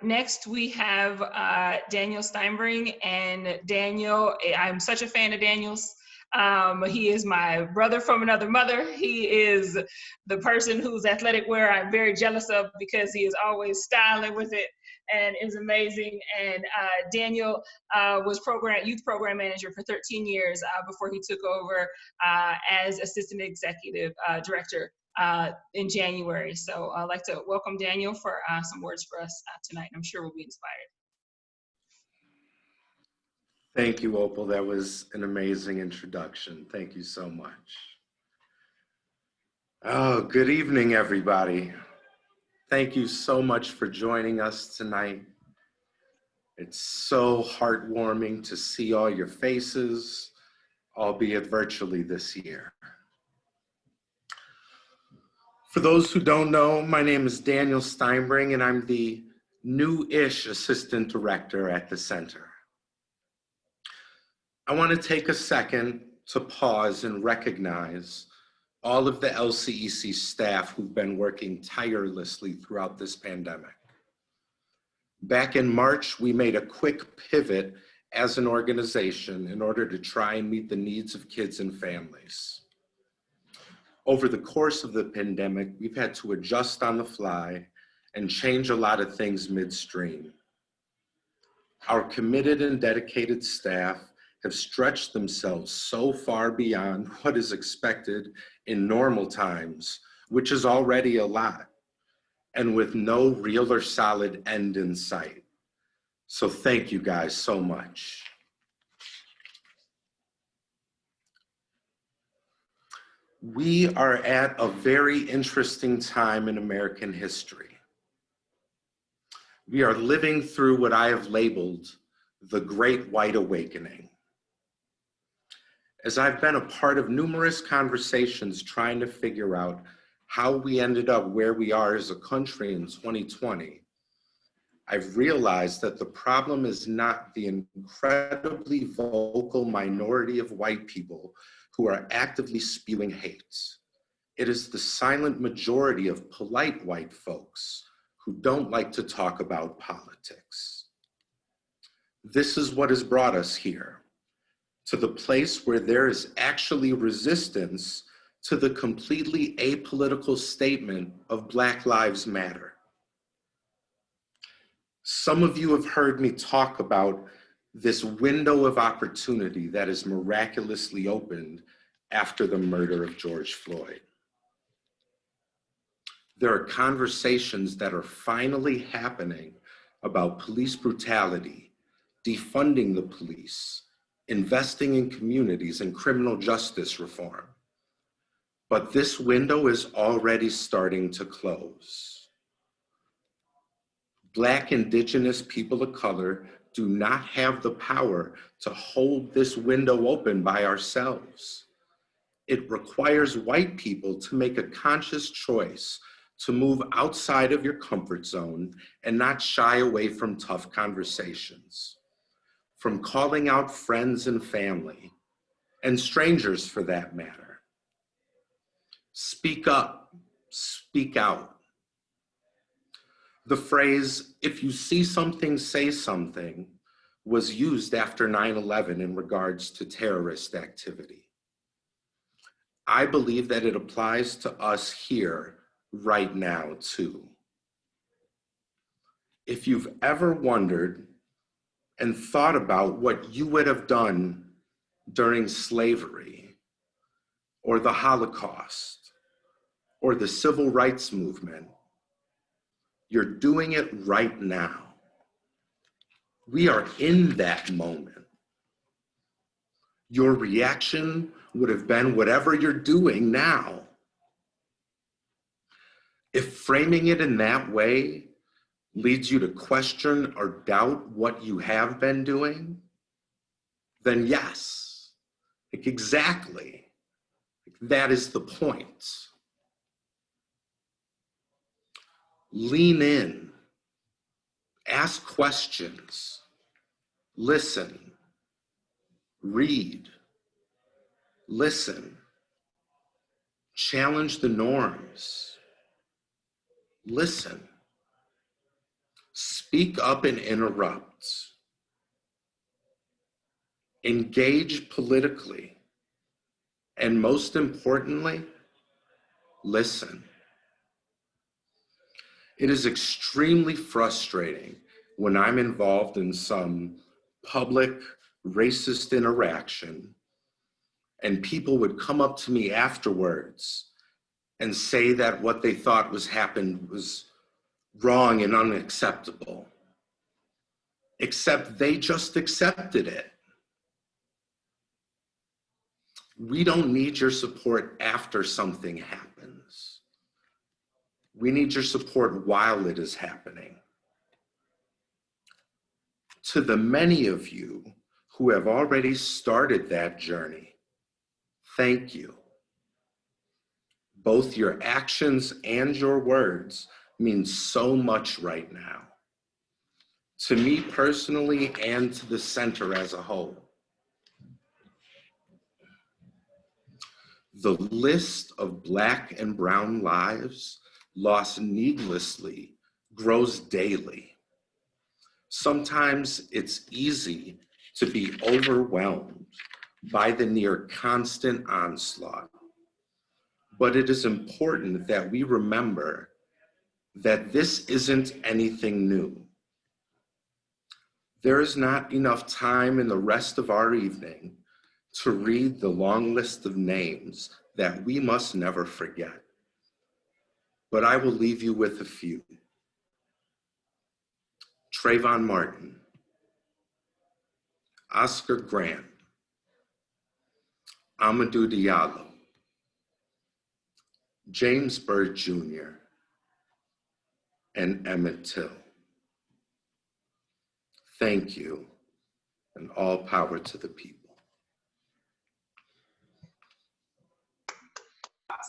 Next, we have Daniel Steinbring. And Daniel, I'm such a fan of Daniel's. He is my brother from another mother. He is the person whose athletic wear I'm very jealous of because he is always styling with it and is amazing. And Daniel was youth program manager for 13 years before he took over as assistant executive director in January. So I'd like to welcome Daniel for some words for us tonight. I'm sure we'll be inspired. Thank you, Opal. That was an amazing introduction. Thank you so much. Oh, good evening, everybody. Thank you so much for joining us tonight. It's so heartwarming to see all your faces, albeit virtually this year. For those who don't know, my name is Daniel Steinbring, and I'm the new-ish assistant director at the center. I want to take a second to pause and recognize all of the LCEC staff who've been working tirelessly throughout this pandemic. Back in March, we made a quick pivot as an organization in order to try and meet the needs of kids and families. Over the course of the pandemic, we've had to adjust on the fly and change a lot of things midstream. Our committed and dedicated staff have stretched themselves so far beyond what is expected in normal times, which is already a lot, and with no real or solid end in sight. So thank you guys so much. We are at a very interesting time in American history. We are living through what I have labeled the Great White Awakening. As I've been a part of numerous conversations trying to figure out how we ended up where we are as a country in 2020, I've realized that the problem is not the incredibly vocal minority of white people who are actively spewing hate. It is the silent majority of polite white folks who don't like to talk about politics. This is what has brought us here, to the place where there is actually resistance to the completely apolitical statement of Black Lives Matter. Some of you have heard me talk about this window of opportunity that is miraculously opened after the murder of George Floyd. There are conversations that are finally happening about police brutality, defunding the police, investing in communities, and criminal justice reform. But this window is already starting to close. Black, Indigenous people of color do not have the power to hold this window open by ourselves. It requires white people to make a conscious choice to move outside of your comfort zone and not shy away from tough conversations, from calling out friends and family, and strangers for that matter. Speak up, speak out. The phrase, if you see something, say something, was used after 9/11 in regards to terrorist activity. I believe that it applies to us here right now too. If you've ever wondered and thought about what you would have done during slavery or the Holocaust or the Civil Rights Movement, you're doing it right now. We are in that moment. Your reaction would have been whatever you're doing now. If framing it in that way leads you to question or doubt what you have been doing, then yes, exactly. That is the point. Lean in, ask questions, listen, read, listen, challenge the norms, listen, speak up and interrupt, engage politically, and most importantly, listen. It is extremely frustrating when I'm involved in some public racist interaction and people would come up to me afterwards and say that what they thought happened was wrong and unacceptable, except they just accepted it. We don't need your support after something happens. We need your support while it is happening. To the many of you who have already started that journey, thank you. Both your actions and your words mean so much right now, to me personally and to the center as a whole. The list of Black and brown lives lost needlessly grows daily. Sometimes it's easy to be overwhelmed by the near constant onslaught. But it is important that we remember that this isn't anything new. There is not enough time in the rest of our evening to read the long list of names that we must never forget. But I will leave you with a few. Trayvon Martin, Oscar Grant, Amadou Diallo, James Byrd Jr., and Emmett Till. Thank you, and all power to the people.